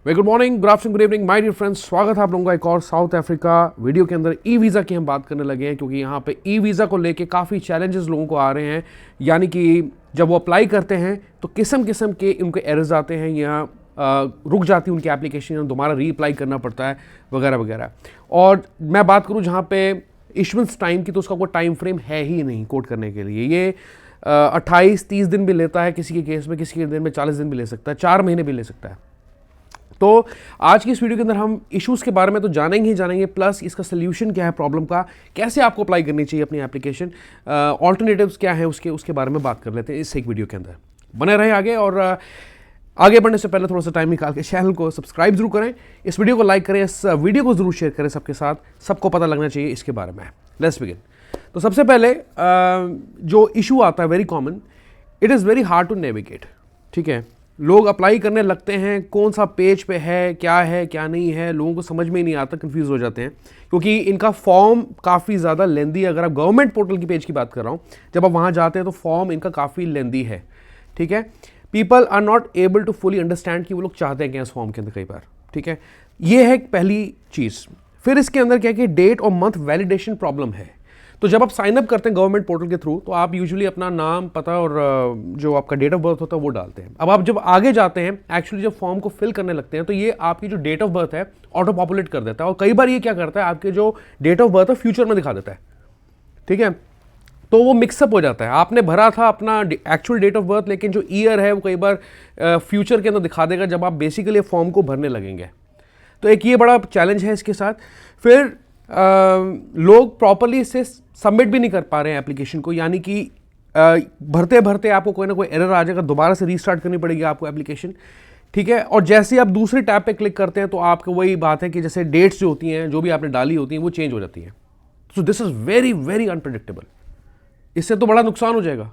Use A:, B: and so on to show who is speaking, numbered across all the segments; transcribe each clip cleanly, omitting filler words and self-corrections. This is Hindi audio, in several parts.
A: Good morning, good afternoon, good evening my dear friends. स्वागत है आप लोगों का एक और साउथ अफ्रीका वीडियो के अंदर। ई वीज़ा की हम बात करने लगे हैं क्योंकि यहाँ पे ई वीज़ा को लेके काफ़ी चैलेंजेस लोगों को आ रहे हैं। यानी कि जब वो अप्लाई करते हैं तो किस्म किस्म के उनके एरर्स आते हैं या रुक जाती है उनकी एप्लीकेशन, दोबारा रीअप्लाई करना पड़ता है वगैरह वगैरह। और मैं बात करूँ जहाँ पे इशुएंस टाइम की, तो उसका कोई टाइम फ्रेम है ही नहीं कोड करने के लिए। ये 28-30 दिन भी लेता है किसी के केस में, किसी के दिन में 40 दिन भी ले सकता है, 4 महीने भी ले सकता है। तो आज की इस वीडियो के अंदर हम इश्यूज़ के बारे में तो जानेंगे ही जानेंगे, प्लस इसका सोल्यूशन क्या है प्रॉब्लम का, कैसे आपको अप्लाई करनी चाहिए अपनी एप्लीकेशन, ऑल्टरनेटिव्स क्या है उसके बारे में बात कर लेते हैं इस एक वीडियो के अंदर। बने रहे आगे, और आगे बढ़ने से पहले थोड़ा सा टाइम निकाल के चैनल को सब्सक्राइब जरूर करें, इस वीडियो को लाइक करें, इस वीडियो को जरूर शेयर करें सबके साथ, सबको पता लगना चाहिए इसके बारे में। Let's begin. तो सबसे पहले जो इशू आता है very common, it is very hard to navigate. ठीक है, लोग अप्लाई करने लगते हैं, कौन सा पेज पे है क्या नहीं है, लोगों को समझ में ही नहीं आता, कंफ्यूज हो जाते हैं क्योंकि इनका फॉर्म काफ़ी ज़्यादा लेंदी है। अगर आप गवर्नमेंट पोर्टल की पेज की बात कर रहा हूँ, जब आप वहाँ जाते हैं तो फॉर्म इनका काफ़ी लेंदी है। ठीक है, people are not able to fully understand कि वो लोग चाहते हैं क्या इस फॉर्म के अंदर कई बार। ठीक है, ये है पहली चीज़। फिर इसके अंदर क्या है कि डेट और मंथ वैलिडेशन प्रॉब्लम है। तो जब आप साइन अप करते हैं गवर्नमेंट पोर्टल के थ्रू, तो आप यूजुअली अपना नाम, पता और जो आपका डेट ऑफ बर्थ होता है वो डालते हैं। अब आप जब आगे जाते हैं, एक्चुअली जब फॉर्म को फिल करने लगते हैं, तो ये आपकी जो डेट ऑफ बर्थ है ऑटो पॉपुलेट कर देता है, और कई बार ये क्या करता है, आपके जो डेट ऑफ बर्थ है फ्यूचर में दिखा देता है। ठीक है, तो वो मिक्सअप हो जाता है। आपने भरा था अपना एक्चुअल डेट ऑफ बर्थ, लेकिन जो ईयर है वो कई बार फ्यूचर के अंदर दिखा देगा जब आप बेसिकली फॉर्म को भरने लगेंगे। तो एक ये बड़ा चैलेंज है इसके साथ। फिर लोग प्रॉपरली इसे सबमिट भी नहीं कर पा रहे हैं एप्लीकेशन को, यानी कि भरते भरते आपको कोई ना कोई एरर आ जाएगा, दोबारा से रीस्टार्ट करनी पड़ेगी आपको एप्लीकेशन। ठीक है, और जैसे ही आप दूसरे टैब पे क्लिक करते हैं तो आपको वही बात है कि जैसे डेट्स जो होती हैं, जो भी आपने डाली होती हैं, वो चेंज हो जाती हैं। So this is very very unpredictable. इससे तो बड़ा नुकसान हो जाएगा।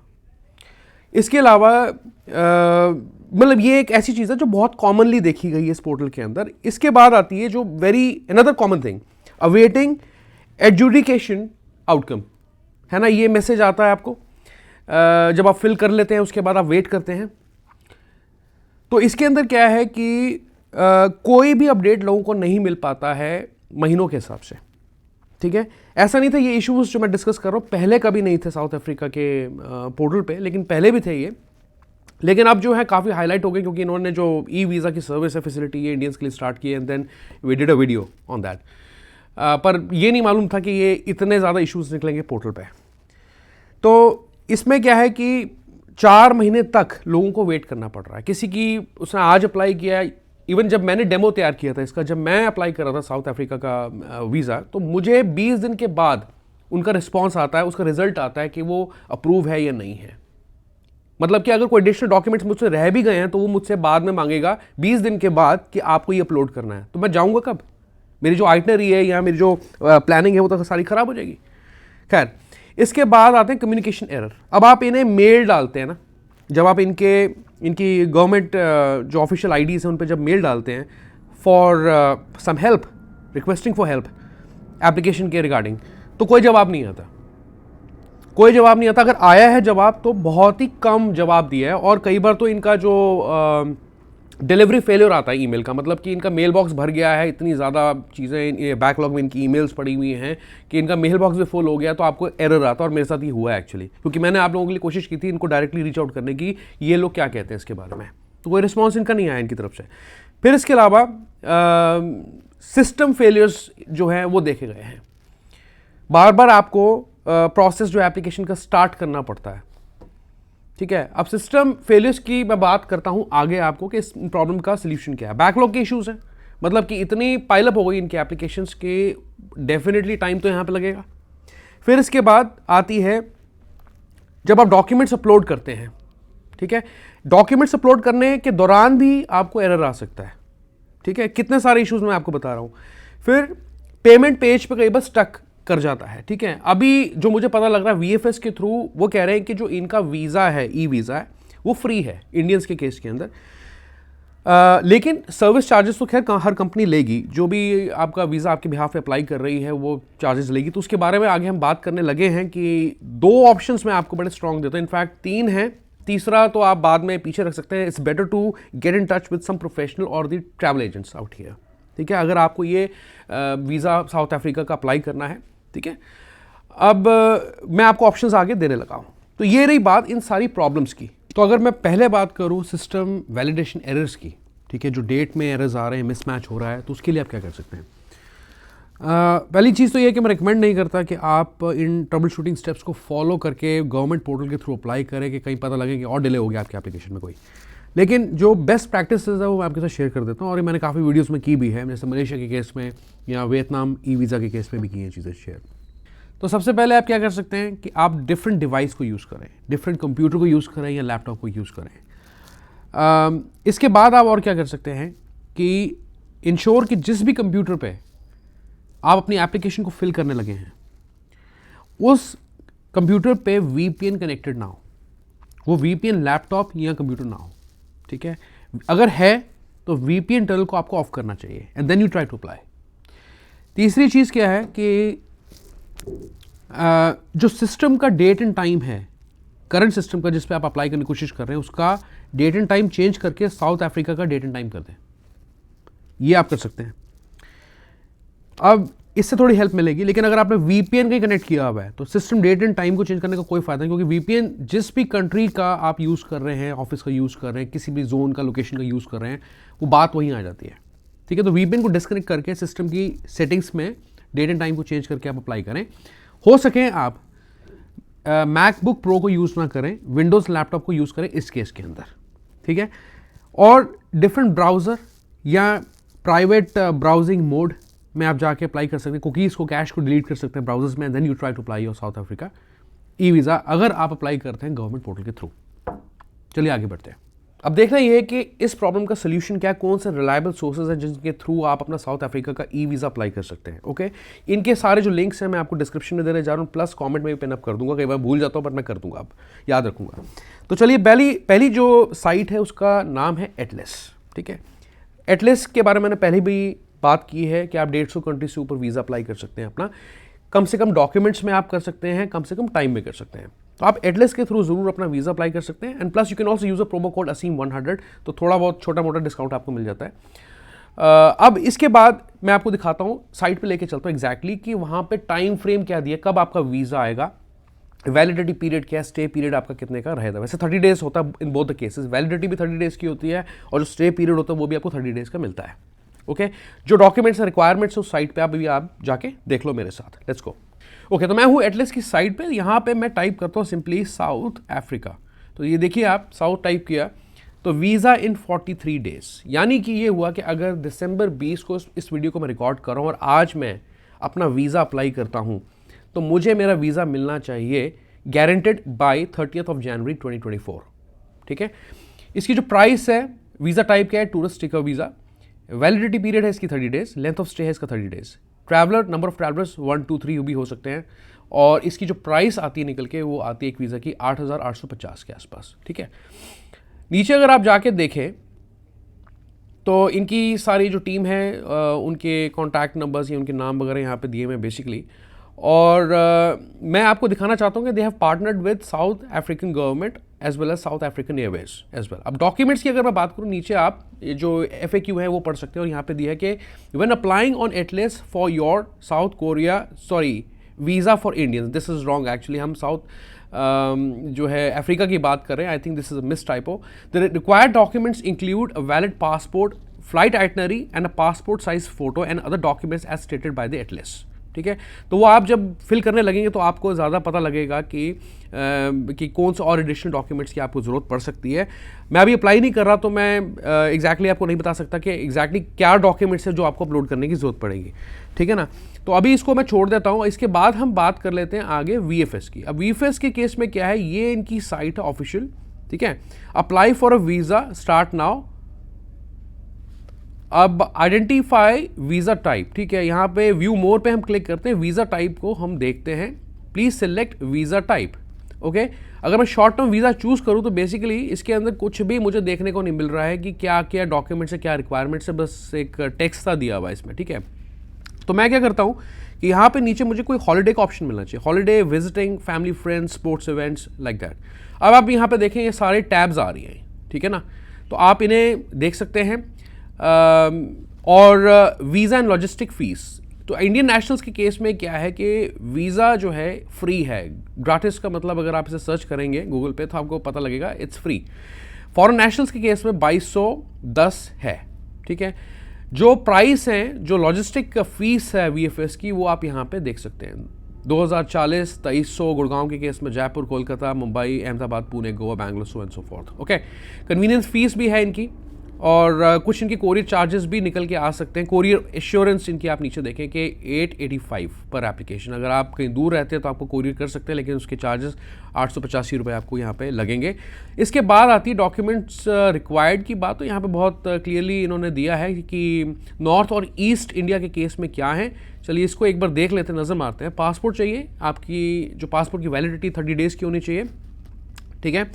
A: इसके अलावा मतलब ये एक ऐसी चीज़ है जो बहुत कॉमनली देखी गई है इस पोर्टल के अंदर। इसके बाद आती है जो very another common thing, awaiting adjudication outcome, है ना। ये मैसेज आता है आपको जब आप फिल कर लेते हैं, उसके बाद आप वेट करते हैं। तो इसके अंदर क्या है कि कोई भी अपडेट लोगों को नहीं मिल पाता है महीनों के हिसाब से। ठीक है, ऐसा नहीं था, ये इश्यूज जो मैं डिस्कस कर रहा हूँ पहले कभी नहीं थे साउथ अफ्रीका के पोर्टल पे, लेकिन पहले भी थे ये, लेकिन अब जो है काफ़ी हाईलाइट हो गए क्योंकि इन्होंने जो ई वीज़ा की सर्विस है, फैसिलिटी है इंडियंस के लिए स्टार्ट की है, and then we did a video on that. पर ये नहीं मालूम था कि ये इतने ज़्यादा इश्यूज निकलेंगे पोर्टल पे। तो इसमें क्या है कि 4 महीने तक लोगों को वेट करना पड़ रहा है। किसी की उसने आज अप्लाई किया, इवन जब मैंने डेमो तैयार किया था इसका, जब मैं अप्लाई कर रहा था साउथ अफ्रीका का वीज़ा, तो मुझे 20 दिन के बाद उनका रिस्पॉन्स आता है, उसका रिजल्ट आता है कि वो अप्रूव है या नहीं है। मतलब कि अगर कोई एडिशनल डॉक्यूमेंट्स मुझसे रह भी गए हैं तो वो मुझसे बाद में मांगेगा 20 दिन के बाद कि आपको ये अपलोड करना है। तो मैं जाऊँगा कब? मेरी जो आइटनरी है या मेरी जो प्लानिंग है वो तो सारी ख़राब हो जाएगी। खैर, इसके बाद आते हैं कम्युनिकेशन एरर। अब आप इन्हें मेल डालते हैं ना, जब आप इनकी गवर्नमेंट जो ऑफिशियल आईडीज़ हैं उन पर जब मेल डालते हैं for some help, requesting for help application के रिगार्डिंग, तो कोई जवाब नहीं आता। कोई जवाब नहीं आता। अगर आया है जवाब तो बहुत ही कम जवाब दिया है, और कई बार तो इनका जो डिलीवरी फेलियर आता है ईमेल का, मतलब कि इनका मेल बॉक्स भर गया है, इतनी ज़्यादा चीज़ें बैकलॉग में इनकी ईमेल्स पड़ी हुई हैं कि इनका मेल बॉक्स भी फुल हो गया, तो आपको एरर आता है। और मेरे साथ ये हुआ है एक्चुअली, क्योंकि मैंने आप लोगों के लिए कोशिश की थी इनको डायरेक्टली रीच आउट करने की, ये लोग क्या कहते हैं इसके बारे में, तो कोई रिस्पॉन्स इनका नहीं आया इनकी तरफ से। फिर इसके अलावा सिस्टम फेलियर्स जो हैं वो देखे गए हैं। बार बार आपको प्रोसेस जो एप्लीकेशन का स्टार्ट करना पड़ता है। ठीक है, अब सिस्टम फेलियर्स की मैं बात करता हूं आगे आपको कि इस प्रॉब्लम का सलूशन क्या है। बैकलॉग के इश्यूज हैं, मतलब कि इतनी पाइलअप हो गई इनके एप्लीकेशंस के, डेफिनेटली टाइम तो यहां पे लगेगा। फिर इसके बाद आती है जब आप डॉक्यूमेंट्स अपलोड करते हैं। ठीक है, डॉक्यूमेंट्स अपलोड करने के दौरान भी आपको एरर आ सकता है। ठीक है, कितने सारे इश्यूज मैं आपको बता रहा हूं। फिर पेमेंट पेज पे कई बार स्टक कर जाता है। ठीक है, अभी जो मुझे पता लग रहा है वीएफएस के थ्रू वो कह रहे हैं कि जो इनका वीज़ा है, ई वीज़ा है, वो फ्री है इंडियंस के केस के अंदर। लेकिन सर्विस चार्जेस तो खैर हर कंपनी लेगी, जो भी आपका वीज़ा आपके बिहाफ पे अप्लाई कर रही है वो चार्जेस लेगी। तो उसके बारे में आगे हम बात करने लगे हैं कि 2 ऑप्शंस मैं आपको बड़े स्ट्रॉन्ग देता हूँ, इनफैक्ट 3 हैं तीसरा तो आप बाद में पीछे रख सकते हैं, it's better to get in touch with some professional और the travel agents out here. ठीक है, अगर आपको ये वीज़ा साउथ अफ्रीका का अप्लाई करना है। ठीक है, अब मैं आपको ऑप्शंस आगे देने लगा हूँ। तो ये रही बात इन सारी प्रॉब्लम्स की। तो अगर मैं पहले बात करूँ सिस्टम वैलिडेशन एरर्स की, ठीक है, जो डेट में एरर्स आ रहे हैं, मिसमैच हो रहा है, तो उसके लिए आप क्या कर सकते हैं। पहली चीज़ तो ये है कि मैं रिकमेंड नहीं करता कि आप इन ट्रबल शूटिंग स्टेप्स को फॉलो करके गवर्नमेंट पोर्टल के थ्रू अप्लाई करें कि कहीं पता लगे कि और डिले हो गया आपके एप्लीकेशन में कोई। लेकिन जो बेस्ट प्रैक्टिस है वो मैं आपके साथ शेयर कर देता हूँ, और ये मैंने काफ़ी वीडियोस में की भी है, जैसे मलेशिया के केस में या वियतनाम ई वीज़ा के केस में भी की हैं चीज़ें शेयर। तो सबसे पहले आप क्या कर सकते हैं कि आप डिफरेंट डिवाइस को यूज़ करें, डिफरेंट कंप्यूटर को यूज़ करें या लैपटॉप को यूज़ करें। इसके बाद आप और क्या कर सकते हैं कि इंश्योर कि जिस भी कंप्यूटर पे आप अपनी एप्लीकेशन को फिल करने लगे हैं उस कंप्यूटर पे VPN कनेक्टेड ना हो, वो VPN लैपटॉप या कंप्यूटर ना हो। ठीक है, अगर है तो VPN टनल को आपको ऑफ करना चाहिए and then you try to apply. तीसरी चीज़ क्या है कि जो सिस्टम का डेट एंड टाइम है, करंट सिस्टम का जिस पे आप अप्लाई करने की कोशिश कर रहे हैं, उसका डेट एंड टाइम चेंज करके साउथ अफ्रीका का डेट एंड टाइम कर दें। ये आप कर सकते हैं। अब इससे थोड़ी हेल्प मिलेगी, लेकिन अगर आपने VPN का ही कनेक्ट किया हुआ है तो सिस्टम डेट एंड टाइम को चेंज करने का कोई फायदा नहीं, क्योंकि VPN जिस भी कंट्री का आप यूज़ कर रहे हैं, ऑफिस का यूज़ कर रहे हैं, किसी भी जोन का लोकेशन का यूज़ कर रहे हैं, वो बात वहीं आ जाती है। ठीक है, तो VPN को डिस्कनेक्ट करके सिस्टम की सेटिंग्स में डेट एंड टाइम को चेंज करके आप अप्लाई करें। हो सके आप मैकबुक प्रो को यूज़ ना करें, विंडोज़ लैपटॉप को यूज़ करें इस केस के अंदर। ठीक है, और डिफरेंट ब्राउज़र या प्राइवेट ब्राउजिंग मोड में आप जाके अप्लाई कर सकते हैं, कुकीज़ को, कैश को डिलीट कर सकते हैं ब्राउजर्स में, then you try to apply your South Africa E visa, अगर आप अप्लाई करते हैं गवर्नमेंट पोर्टल के थ्रू। चलिए आगे बढ़ते हैं। अब देखना ये है कि इस प्रॉब्लम का सोल्यूशन क्या है, कौन से रिलायबल सोर्सेज हैं जिनके थ्रू आप अपना साउथ अफ्रीका का ई वीज़ा अप्लाई कर सकते हैं। ओके, इनके सारे जो लिंक्स हैं मैं आपको डिस्क्रिप्शन में देने जा रहा हूँ, प्लस कमेंट में भी पिन अप कर दूंगा, कई बार भूल जाता हूँ बट मैं कर दूंगा, अब याद रखूंगा। तो चलिए पहली जो साइट है उसका नाम है एटलस। ठीक है, एटलस के बारे में मैंने पहले भी बात की है कि आप 150 कंट्री से ऊपर वीज़ा अप्लाई कर सकते हैं अपना, कम से कम डॉक्यूमेंट्स में आप कर सकते हैं, कम से कम टाइम में कर सकते हैं। तो आप एटलस के थ्रू जरूर अपना वीज़ा अप्लाई कर सकते हैं, and plus you can also use a promo code ASEEM100, तो थोड़ा बहुत छोटा मोटा डिस्काउंट आपको मिल जाता है। अब इसके बाद मैं आपको दिखाता हूँ, साइट पे लेके चलता हूँ एग्जैक्टली कि वहाँ पे टाइम फ्रेम क्या दिया, कब आपका वीज़ा आएगा, वैलिडिटी पीरियड क्या है, स्टे पीरियड आपका कितने का रहेगा। वैसे 30 डेज होता है in both the cases, validity भी 30 डेज की होती है और जो स्टे पीरियड होता है वो भी आपको 30 डेज का मिलता है। ओके, जो डॉक्यूमेंट्स और रिक्वायरमेंट्स उस साइट पे आप जाके देख लो मेरे साथ, लेट्स गो। ओके, तो मैं हूँ एटलस की साइट पे, यहाँ पे मैं टाइप करता हूँ सिंपली साउथ अफ्रीका। तो ये देखिए, आप साउथ टाइप किया तो वीज़ा इन 43 डेज, यानी कि ये हुआ कि अगर दिसंबर 20 को इस वीडियो को मैं रिकॉर्ड कर रहा हूँ और आज मैं अपना वीज़ा अप्लाई करता हूँ तो मुझे मेरा वीज़ा मिलना चाहिए गारंटेड बाय 30 जनवरी 2024। ठीक है, इसकी जो प्राइस है, वीज़ा टाइप क्या है, tourist sticker visa, validity period है इसकी 30 डेज, लेंथ ऑफ स्टे है इसका 30 days, traveller number of travellers 1 2 3 भी हो सकते हैं, और इसकी जो प्राइस आती है निकल के वो आती है एक वीज़ा की 8,850 के आसपास। ठीक है, नीचे अगर आप जाके देखें तो इनकी सारी जो टीम है उनके कॉन्टैक्ट नंबर्स या उनके नाम वगैरह यहाँ पे दिए हुए बेसिकली, और मैं आपको दिखाना चाहता हूँ कि they have partnered with South African government as well as South African Airways as well. अब डॉक्यूमेंट्स की अगर मैं बात करूँ, नीचे आप ये जो FAQ है वो पढ़ सकते हैं, और यहाँ पे दिया है कि when applying on Atlas for your South Korea visa for Indians, this is wrong actually, हम साउथ जो है अफ्रीका की बात कर रहे हैं, I think this is a miss typo. The required documents include a valid passport, flight itinerary and a passport size photo and other documents as stated by the Atlas. ठीक है, तो वो आप जब फिल करने लगेंगे तो आपको ज़्यादा पता लगेगा कि कौन से और एडिशनल डॉक्यूमेंट्स की आपको ज़रूरत पड़ सकती है। मैं अभी अप्लाई नहीं कर रहा तो मैं एग्जैक्टली आपको नहीं बता सकता कि एग्जैक्टली क्या डॉक्यूमेंट्स है जो आपको अपलोड करने की ज़रूरत पड़ेगी। ठीक है ना, तो अभी इसको मैं छोड़ देता हूँ, इसके बाद हम बात कर लेते हैं आगे VFS की। अब VFS के केस में क्या है, ये इनकी साइट है ऑफिशियल। ठीक है, apply for a visa, start now. अब आइडेंटिफाई वीज़ा टाइप, ठीक है, यहाँ पे व्यू मोर पे हम क्लिक करते हैं, वीज़ा टाइप को हम देखते हैं, please select visa type. Okay, अगर मैं शॉर्ट टर्म वीज़ा चूज़ करूँ तो बेसिकली इसके अंदर कुछ भी मुझे देखने को नहीं मिल रहा है कि क्या क्या डॉक्यूमेंट्स है, क्या रिक्वायरमेंट्स है, बस एक टेक्स्ट सा दिया हुआ है इसमें। ठीक है, तो मैं क्या करता हूँ कि यहाँ पे नीचे मुझे कोई हॉलीडे का ऑप्शन मिलना चाहिए, holiday, visiting, family, friends, sports events, like that. अब आप यहाँ पे देखें ये सारे टैब्स आ रही हैं, ठीक है ना, तो आप इन्हें देख सकते हैं। और वीज़ा एंड लॉजिस्टिक फ़ीस, तो इंडियन नेशनल्स के केस में क्या है कि वीज़ा जो है फ्री है, ग्राटिस का मतलब अगर आप इसे सर्च करेंगे गूगल पे तो आपको पता लगेगा इट्स फ्री। फॉरेन नेशनल्स के केस में 2210 है, ठीक है। जो प्राइस हैं, जो लॉजिस्टिक फीस है वीएफएस की, वो आप यहाँ पे देख सकते हैं। 2040 2300 गुड़गांव के केस में, Jaipur, Kolkata, Mumbai, Ahmedabad, Pune, Goa, Bangalore, so and so fourth. Okay, convenience fees भी है इनकी, और कुछ इनकी कोरियर चार्जेस भी निकल के आ सकते हैं। कोरियर एश्योरेंस इनकी आप नीचे देखें कि 885 पर एप्लीकेशन। अगर आप कहीं दूर रहते हैं तो आपको कोरियर कर सकते हैं, लेकिन उसके चार्जेस 885 रुपये आपको यहाँ पे लगेंगे। इसके बाद आती है डॉक्यूमेंट्स रिक्वायर्ड की बात, तो यहाँ पे बहुत क्लियरली इन्होंने दिया है कि नॉर्थ और ईस्ट इंडिया के केस में क्या है। चलिए इसको एक बार देख लेते हैं, नज़र मारते हैं। पासपोर्ट चाहिए, आपकी जो पासपोर्ट की वैलिडिटी 30 डेज़ की होनी चाहिए, ठीक है।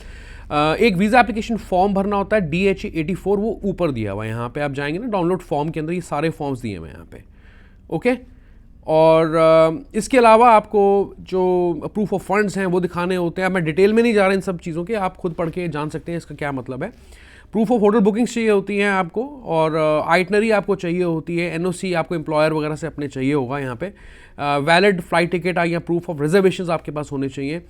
A: एक वीज़ा एप्लीकेशन फॉर्म भरना होता है, DHA 84, वो ऊपर दिया हुआ है। यहाँ पे आप जाएंगे ना डाउनलोड फॉर्म के अंदर, ये सारे फॉर्म्स दिए हुए हैं यहाँ पे, ओके। और इसके अलावा आपको जो प्रूफ ऑफ फंड्स हैं वो दिखाने होते हैं। मैं डिटेल में नहीं जा रहा इन सब चीज़ों के, आप खुद पढ़ के जान सकते हैं इसका क्या मतलब है। प्रूफ ऑफ होटल बुकिंग्स चाहिए होती हैं आपको, और आइटनरी आपको चाहिए होती है, NOC आपको एम्प्लॉयर वगैरह से अपने चाहिए होगा यहाँ पे। वैलिड फ्लाइट टिकट या प्रूफ ऑफ रिजर्वेशन आपके पास होने चाहिए।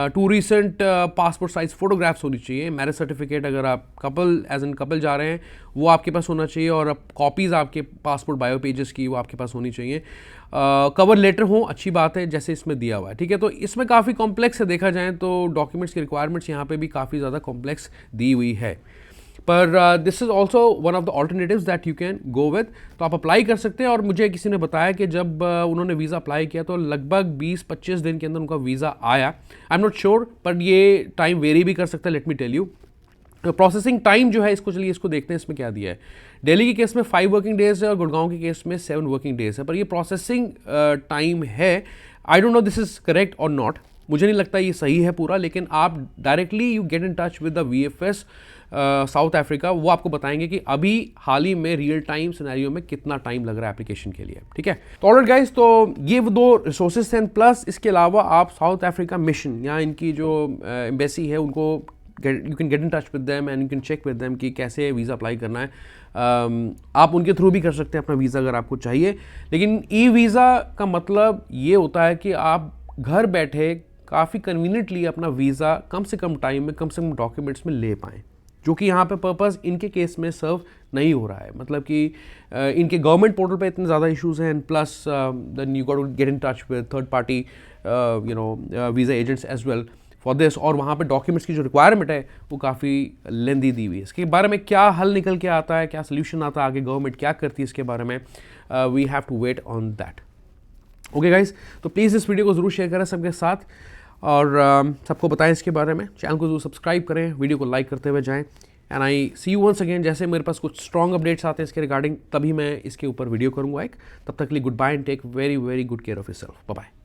A: 2 रिसेंट पासपोर्ट साइज फोटोग्राफ्स होनी चाहिए। मैरिज सर्टिफिकेट, अगर आप कपल एज एन कपल जा रहे हैं, वो आपके पास होना चाहिए, और कॉपीज़ आपके पासपोर्ट बायो पेजेस की वो आपके पास होनी चाहिए। कवर लेटर हो, अच्छी बात है, जैसे इसमें दिया हुआ है, ठीक है। तो इसमें काफ़ी कॉम्प्लेक्स है, देखा जाए तो डॉक्यूमेंट्स की रिक्वायरमेंट्स यहाँ पे भी काफ़ी ज़्यादा कॉम्प्लेक्स दी हुई है, पर this is also one of the alternatives that you can go with. तो आप अप्लाई कर सकते हैं। और मुझे किसी ने बताया कि जब उन्होंने वीज़ा अप्लाई किया तो लगभग 20-25 दिन के अंदर उनका वीज़ा आया। आई एम नॉट श्योर, पर ये टाइम वेरी भी कर सकता है, let me tell you. Processing time जो है इसको, चलिए इसको देखते हैं इसमें क्या दिया है। दिल्ली के केस में 5 वर्किंग डेज़ है, और गुड़गांव के केस में 7 वर्किंग डेज़ है, पर ये प्रोसेसिंग टाइम है। I don't know this is correct और नॉट, मुझे नहीं लगता ये सही है पूरा, लेकिन आप directly you get in touch with the VFS south Africa, वो आपको बताएंगे कि अभी हाल ही में रियल टाइम सिनेरियो में कितना टाइम लग रहा है एप्लीकेशन के लिए, ठीक है। तो ऑलराइट गाइस, तो ये वो 2 रिसोर्सेज हैं, प्लस इसके अलावा आप साउथ अफ्रीका मिशन या इनकी जो एम्बेसी है उनको you can get in touch with them and you can check with them कि कैसे वीज़ा अप्लाई करना है। आप उनके थ्रू भी कर सकते हैं अपना वीज़ा अगर आपको चाहिए, लेकिन ई-वीज़ा का मतलब ये होता है कि आप घर बैठे काफ़ी कन्वीनियंटली अपना वीज़ा कम से कम टाइम में, कम से कम डॉक्यूमेंट्स में ले पाएँ, जो कि यहाँ पे पर्पस इनके केस में सर्व नहीं हो रहा है। मतलब कि इनके गवर्नमेंट पोर्टल पे इतने ज़्यादा इश्यूज़ हैं, and plus then you got to get in touch with third party visa agents as well for this, और वहाँ पे डॉक्यूमेंट्स की जो रिक्वायरमेंट है वो काफ़ी लेंदी दी हुई है। इसके बारे में क्या हल निकल के आता है, क्या सोल्यूशन आता है, आगे गवर्नमेंट क्या करती है इसके बारे में, we have to wait on that. Okay guys, तो प्लीज़ इस वीडियो को ज़रूर शेयर करें सबके साथ, और सबको बताएं इसके बारे में। चैनल को जरूर सब्सक्राइब करें, वीडियो को लाइक करते हुए जाएं, and I see you once again. जैसे मेरे पास कुछ स्ट्रॉन्ग अपडेट्स आते हैं इसके रिगार्डिंग, तभी मैं इसके ऊपर वीडियो करूंगा एक। तब तक के लिए good bye and take very very good care of yourself. Bye bye.